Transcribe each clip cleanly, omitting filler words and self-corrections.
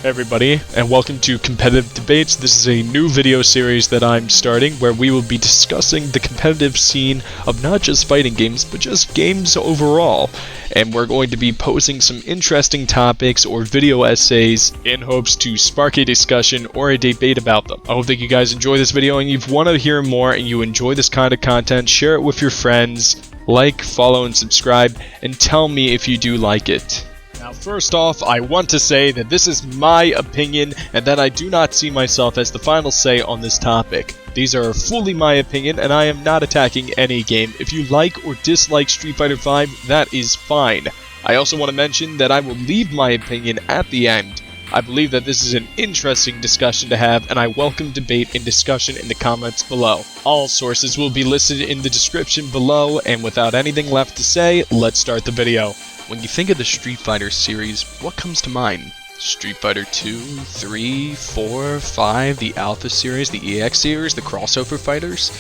Hey everybody, and welcome to Competitive Debates. This is a new video series that I'm starting where we will be discussing the competitive scene of not just fighting games, but just games overall. And we're going to be posing some interesting topics or video essays in hopes to spark a discussion or a debate about them. I hope that you guys enjoy this video, and if you want to hear more and you enjoy this kind of content, share it with your friends, like, follow, and subscribe, and tell me if you do like it. Now first off, I want to say that this is my opinion and that I do not see myself as the final say on this topic. These are fully my opinion and I am not attacking any game. If you like or dislike Street Fighter V, that is fine. I also want to mention that I will leave my opinion at the end. I believe that this is an interesting discussion to have, and I welcome debate and discussion in the comments below. All sources will be listed in the description below, and without anything left to say, let's start the video. When you think of the Street Fighter series, what comes to mind? Street Fighter 2, 3, 4, 5, the Alpha series, the EX series, the crossover fighters?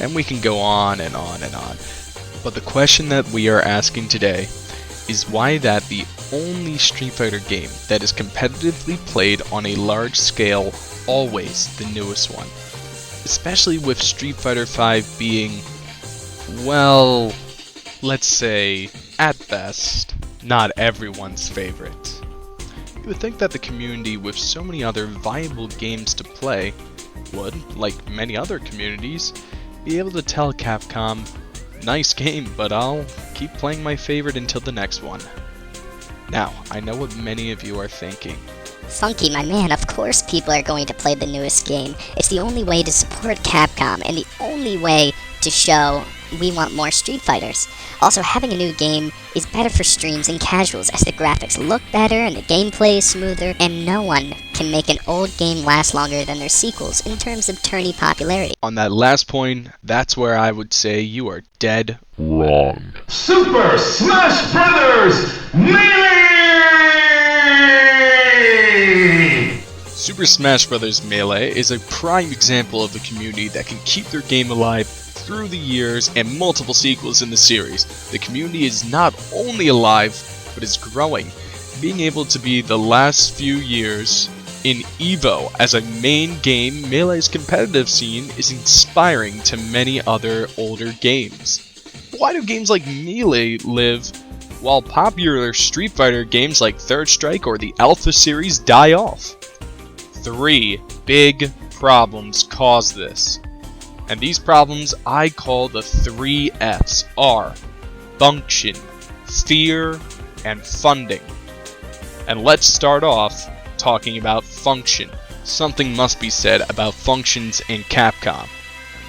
And we can go on and on and on. But the question that we are asking today is why that the only Street Fighter game that is competitively played on a large scale, always the newest one. Especially with Street Fighter V being, well, let's say, at best, not everyone's favorite. You would think that the community with so many other viable games to play would, like many other communities, be able to tell Capcom, nice game, but I'll keep playing my favorite until the next one. Now, I know what many of you are thinking. Funky, my man, of course people are going to play the newest game. It's the only way to support Capcom, and the only way to show we want more Street Fighters. Also, having a new game is better for streams and casuals as the graphics look better and the gameplay is smoother, and no one can make an old game last longer than their sequels in terms of tourney popularity. On that last point, that's where I would say you are dead wrong. Super Smash Brothers Melee! Super Smash Bros. Melee is a prime example of a community that can keep their game alive through the years and multiple sequels in the series. The community is not only alive, but is growing. Being able to be the last few years in EVO as a main game, Melee's competitive scene is inspiring to many other older games. Why do games like Melee live while popular Street Fighter games like Third Strike or the Alpha series die off? 3 big problems cause this. And these problems I call the 3 F's are function, fear, and funding. And let's start off talking about function. Something must be said about functions in Capcom.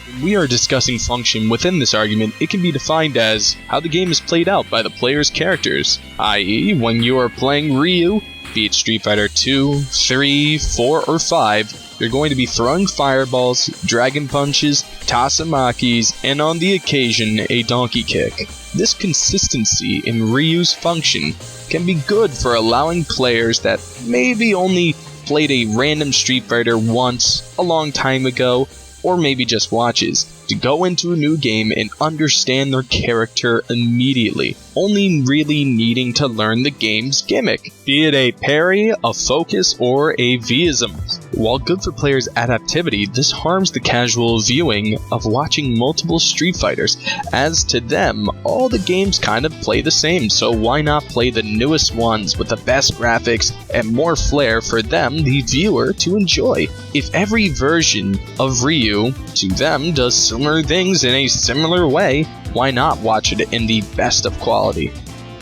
When we are discussing function within this argument, it can be defined as how the game is played out by the player's characters, i.e. when you are playing Ryu, be it Street Fighter 2, 3, 4, or 5, you're going to be throwing fireballs, dragon punches, tasamakis, and on the occasion, a donkey kick. This consistency in Ryu's function can be good for allowing players that maybe only played a random Street Fighter once a long time ago, or maybe just watches, to go into a new game and understand their character immediately, only really needing to learn the game's gimmick, be it a parry, a focus, or a V-ism. While good for players' adaptivity, this harms the casual viewing of watching multiple Street Fighters, as to them, all the games kind of play the same, so why not play the newest ones with the best graphics and more flair for them, the viewer, to enjoy? If every version of Ryu, to them, does similar things in a similar way, why not watch it in the best of quality?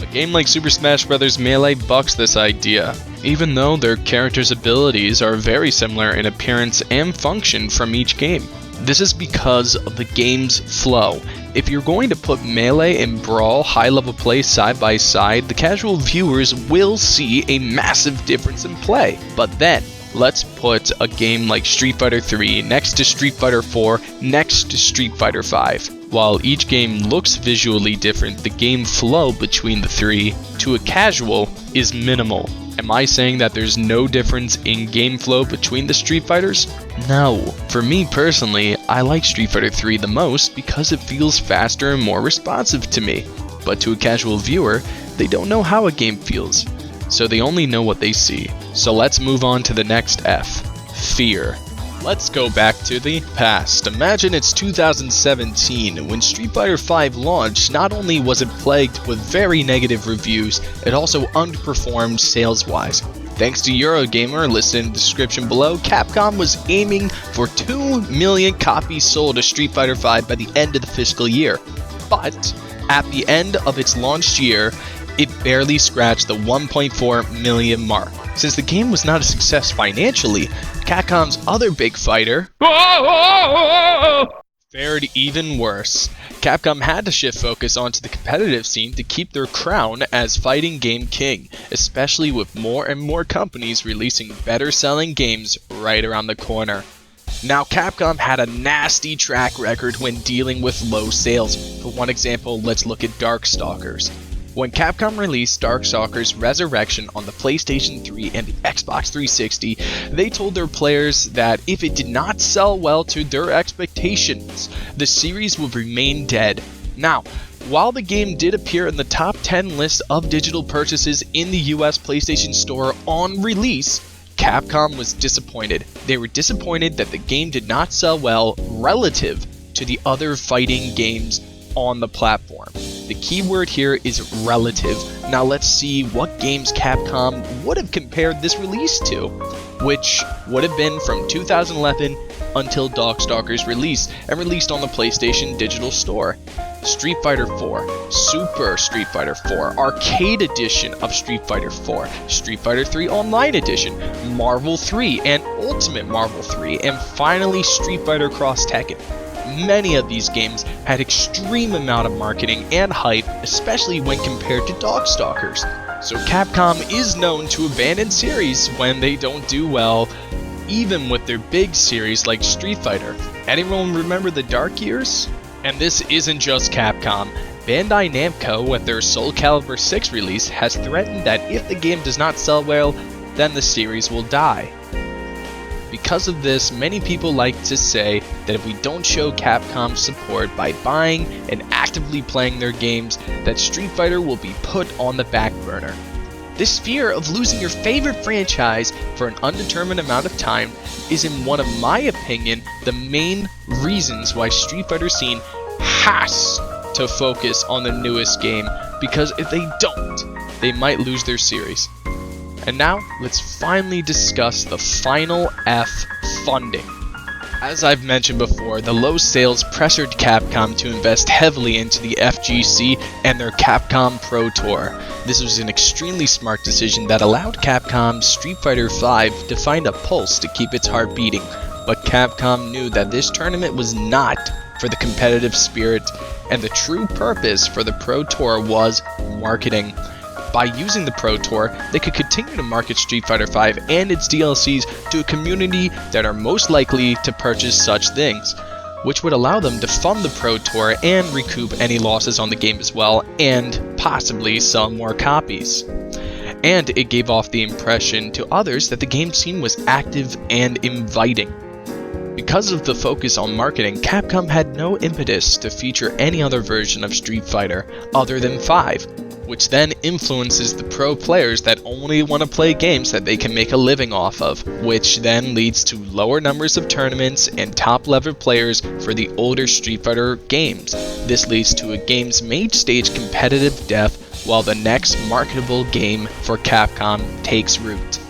A game like Super Smash Bros. Melee bucks this idea, even though their characters' abilities are very similar in appearance and function from each game. This is because of the game's flow. If you're going to put Melee and Brawl high-level play side by side, the casual viewers will see a massive difference in play. But then, let's put a game like Street Fighter 3 next to Street Fighter 4 next to Street Fighter 5. While each game looks visually different, the game flow between the three, to a casual, is minimal. Am I saying that there's no difference in game flow between the Street Fighters? No. For me personally, I like Street Fighter 3 the most because it feels faster and more responsive to me. But to a casual viewer, they don't know how a game feels. so they only know what they see. So let's move on to the next F, fear. Let's go back to the past. Imagine it's 2017. When Street Fighter V launched, not only was it plagued with very negative reviews, it also underperformed sales-wise. Thanks to Eurogamer, listed in the description below, Capcom was aiming for 2 million copies sold of Street Fighter V by the end of the fiscal year. But at the end of its launch year, it barely scratched the 1.4 million mark. Since the game was not a success financially, Capcom's other big fighter fared even worse. Capcom had to shift focus onto the competitive scene to keep their crown as fighting game king, especially with more and more companies releasing better selling games right around the corner. Now, Capcom had a nasty track record when dealing with low sales. For one example, let's look at Darkstalkers. When Capcom released Darkstalkers Resurrection on the PlayStation 3 and the Xbox 360, they told their players that if it did not sell well to their expectations, the series would remain dead. Now, while the game did appear in the top 10 list of digital purchases in the US PlayStation Store on release, Capcom was disappointed. They were disappointed that the game did not sell well relative to the other fighting games on the platform. The key word here is relative. Now let's see what games Capcom would have compared this release to, which would have been from 2011 until Darkstalkers release and released on the PlayStation Digital Store. Street Fighter 4, Super Street Fighter 4, Arcade Edition of Street Fighter 4, Street Fighter 3 Online Edition, Marvel 3, and Ultimate Marvel 3, and finally Street Fighter Cross Tekken. Many of these games had extreme amount of marketing and hype, especially when compared to Darkstalkers. So Capcom is known to abandon series when they don't do well, even with their big series like Street Fighter. Anyone remember the dark years? And this isn't just Capcom. Bandai Namco, with their Soul Calibur 6 release, has threatened that if the game does not sell well, then the series will die. Because of this, many people like to say that if we don't show Capcom support by buying and actively playing their games, that Street Fighter will be put on the back burner. This fear of losing your favorite franchise for an undetermined amount of time is, in one of my opinion, the main reasons why Street Fighter scene has to focus on the newest game, because if they don't, they might lose their series. And now, let's finally discuss the final F, funding. As I've mentioned before, the low sales pressured Capcom to invest heavily into the FGC and their Capcom Pro Tour. This was an extremely smart decision that allowed Capcom's Street Fighter V to find a pulse to keep its heart beating, but Capcom knew that this tournament was not for the competitive spirit, and the true purpose for the Pro Tour was marketing. By using the Pro Tour, they could continue to market Street Fighter V and its DLCs to a community that are most likely to purchase such things, which would allow them to fund the Pro Tour and recoup any losses on the game as well, and possibly sell more copies. And it gave off the impression to others that the game scene was active and inviting. Because of the focus on marketing, Capcom had no impetus to feature any other version of Street Fighter other than 5, which then influences the pro players that only want to play games that they can make a living off of, which then leads to lower numbers of tournaments and top level players for the older Street Fighter games. This leads to a game's main stage competitive death while the next marketable game for Capcom takes root.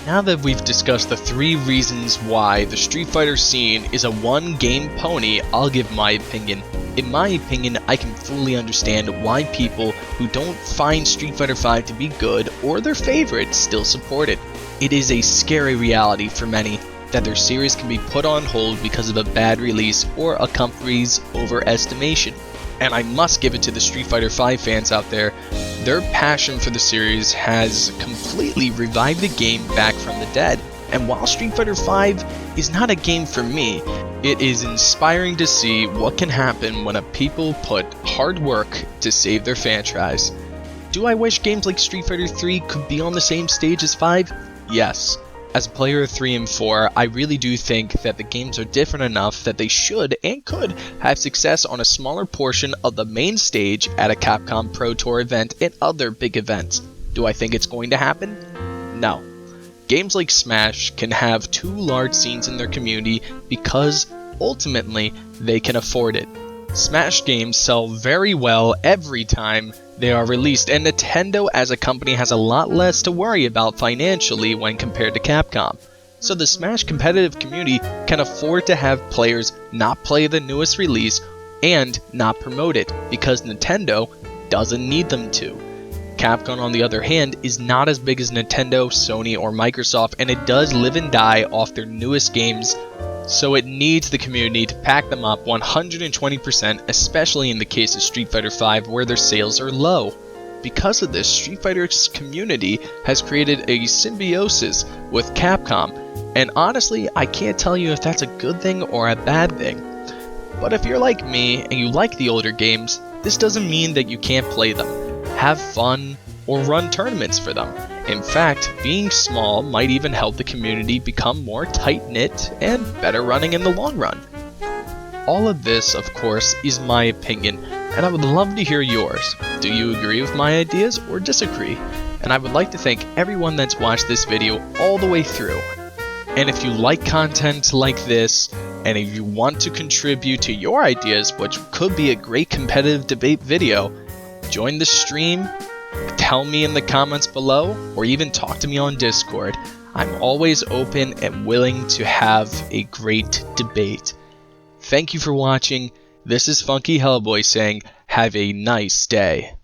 Now that we've discussed the 3 reasons why the Street Fighter scene is a one-game pony, I'll give my opinion. In my opinion, I can fully understand why people who don't find Street Fighter V to be good or their favorite still support it. It is a scary reality for many that their series can be put on hold because of a bad release or a company's overestimation. And I must give it to the Street Fighter V fans out there. Their passion for the series has completely revived the game back from the dead. And while Street Fighter V is not a game for me, it is inspiring to see what can happen when a people put hard work to save their franchise. Do I wish games like Street Fighter 3 could be on the same stage as 5? Yes. As a player of 3 and 4, I really do think that the games are different enough that they should and could have success on a smaller portion of the main stage at a Capcom Pro Tour event and other big events. Do I think it's going to happen? No. Games like Smash can have too large scenes in their community because, ultimately, they can afford it. Smash games sell very well every time they are released, and Nintendo as a company has a lot less to worry about financially when compared to Capcom. So the Smash competitive community can afford to have players not play the newest release and not promote it, because Nintendo doesn't need them to. Capcom, on the other hand, is not as big as Nintendo, Sony, or Microsoft, and it does live and die off their newest games, so it needs the community to pack them up 120%, especially in the case of Street Fighter V, where their sales are low. Because of this, Street Fighter's community has created a symbiosis with Capcom, and honestly, I can't tell you if that's a good thing or a bad thing. But if you're like me and you like the older games, this doesn't mean that you can't play them, have fun, or run tournaments for them. In fact, being small might even help the community become more tight-knit and better running in the long run. All of this, of course, is my opinion, and I would love to hear yours. Do you agree with my ideas or disagree? And I would like to thank everyone that's watched this video all the way through. And if you like content like this, and if you want to contribute to your ideas, which could be a great competitive debate video, join the stream, tell me in the comments below, or even talk to me on Discord. I'm always open and willing to have a great debate. Thank you for watching. This is Funky Hellboy saying, have a nice day.